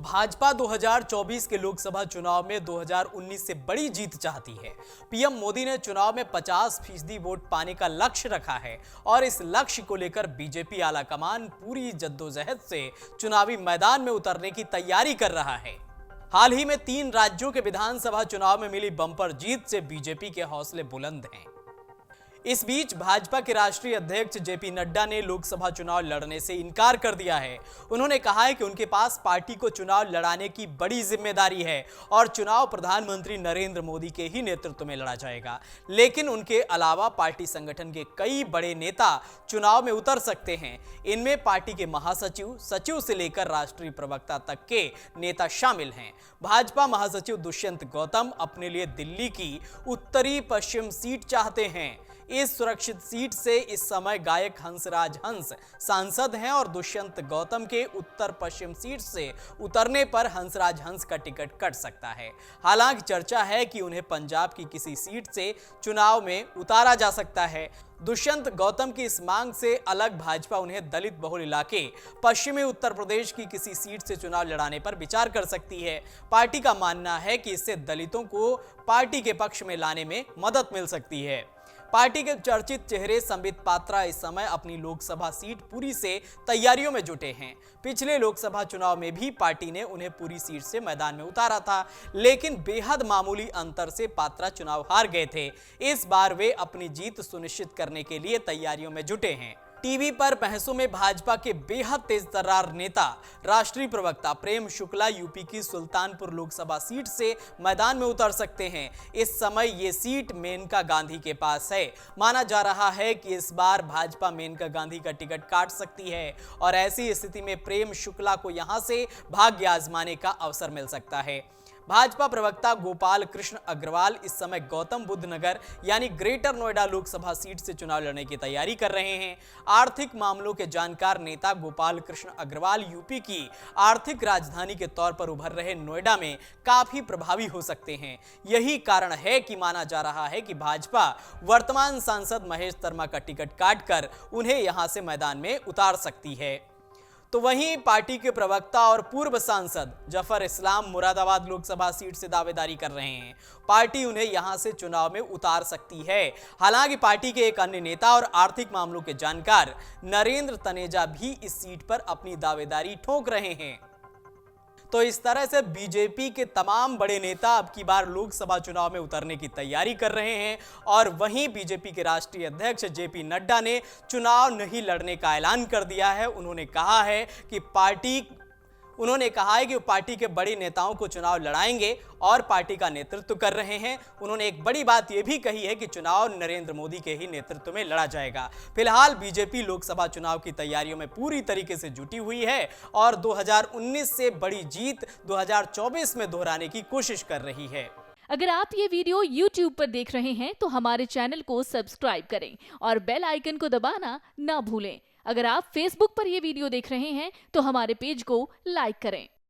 भाजपा 2024 के लोकसभा चुनाव में 2019 से बड़ी जीत चाहती है। पीएम मोदी ने चुनाव में 50% वोट पाने का लक्ष्य रखा है और इस लक्ष्य को लेकर बीजेपी आलाकमान पूरी जद्दोजहद से चुनावी मैदान में उतरने की तैयारी कर रहा है। हाल ही में 3 राज्यों के विधानसभा चुनाव में मिली बम्पर जीत से बीजेपी के हौसले बुलंद हैं। इस बीच भाजपा के राष्ट्रीय अध्यक्ष जेपी नड्डा ने लोकसभा चुनाव लड़ने से इनकार कर दिया है। उन्होंने कहा है कि उनके पास पार्टी को चुनाव लड़ाने की बड़ी जिम्मेदारी है और चुनाव प्रधानमंत्री नरेंद्र मोदी के ही नेतृत्व में लड़ा जाएगा। लेकिन उनके अलावा पार्टी संगठन के कई बड़े नेता चुनाव में उतर सकते हैं। इनमें पार्टी के महासचिव, सचिव से लेकर राष्ट्रीय प्रवक्ता तक के नेता शामिल हैं। भाजपा महासचिव दुष्यंत गौतम अपने लिए दिल्ली की उत्तरी पश्चिम सीट चाहते हैं। इस सुरक्षित सीट से इस समय गायक हंसराज हंस सांसद हैं और दुष्यंत गौतम के उत्तर पश्चिम सीट से उतरने पर हंसराज हंस का टिकट कट सकता है। हालांकि चर्चा है कि उन्हें पंजाब की किसी सीट से चुनाव में उतारा जा सकता है। दुष्यंत गौतम की इस मांग से अलग भाजपा उन्हें दलित बहुल इलाके पश्चिमी उत्तर प्रदेश की किसी सीट से चुनाव लड़ाने पर विचार कर सकती है। पार्टी का मानना है कि इससे दलितों को पार्टी के पक्ष में लाने में मदद मिल सकती है। पार्टी के चर्चित चेहरे संबित पात्रा इस समय अपनी लोकसभा सीट पुरी से तैयारियों में जुटे हैं। पिछले लोकसभा चुनाव में भी पार्टी ने उन्हें पुरी सीट से मैदान में उतारा था, लेकिन बेहद मामूली अंतर से पात्रा चुनाव हार गए थे। इस बार वे अपनी जीत सुनिश्चित करने के लिए तैयारियों में जुटे हैं। टीवी पर बहसों में भाजपा के बेहद तेज तर्रार नेता राष्ट्रीय प्रवक्ता प्रेम शुक्ला यूपी की सुल्तानपुर लोकसभा सीट से मैदान में उतर सकते हैं। इस समय ये सीट मेनका गांधी के पास है। माना जा रहा है कि इस बार भाजपा मेनका गांधी का टिकट काट सकती है और ऐसी स्थिति में प्रेम शुक्ला को यहां से भाग्य आजमाने का अवसर मिल सकता है। भाजपा प्रवक्ता गोपाल कृष्ण अग्रवाल इस समय गौतम बुद्ध नगर यानी ग्रेटर नोएडा लोकसभा सीट से चुनाव लड़ने की तैयारी कर रहे हैं। आर्थिक मामलों के जानकार नेता गोपाल कृष्ण अग्रवाल यूपी की आर्थिक राजधानी के तौर पर उभर रहे नोएडा में काफी प्रभावी हो सकते हैं। यही कारण है कि माना जा रहा है कि भाजपा वर्तमान सांसद महेश शर्मा का टिकट काटकर उन्हें यहां से मैदान में उतार सकती है। तो वहीं पार्टी के प्रवक्ता और पूर्व सांसद जफर इस्लाम मुरादाबाद लोकसभा सीट से दावेदारी कर रहे हैं। पार्टी उन्हें यहां से चुनाव में उतार सकती है। हालांकि पार्टी के एक अन्य नेता और आर्थिक मामलों के जानकार नरेंद्र तनेजा भी इस सीट पर अपनी दावेदारी ठोक रहे हैं। तो इस तरह से बीजेपी के तमाम बड़े नेता अब की बार लोकसभा चुनाव में उतरने की तैयारी कर रहे हैं और वहीं बीजेपी के राष्ट्रीय अध्यक्ष जेपी नड्डा ने चुनाव नहीं लड़ने का ऐलान कर दिया है। उन्होंने कहा है कि पार्टी के बड़े नेताओं को चुनाव लड़ाएंगे और पार्टी का नेतृत्व कर रहे हैं। उन्होंने एक बड़ी बात यह भी कही है कि चुनाव नरेंद्र मोदी के ही नेतृत्व में लड़ा जाएगा। फिलहाल बीजेपी लोकसभा चुनाव की तैयारियों में पूरी तरीके से जुटी हुई है और 2019 से बड़ी जीत 2024 में दोहराने की कोशिश कर रही है। अगर आप ये वीडियो YouTube पर देख रहे हैं तो हमारे चैनल को सब्सक्राइब करें और बेल आइकन को दबाना ना भूलें। अगर आप Facebook पर ये वीडियो देख रहे हैं तो हमारे पेज को लाइक करें।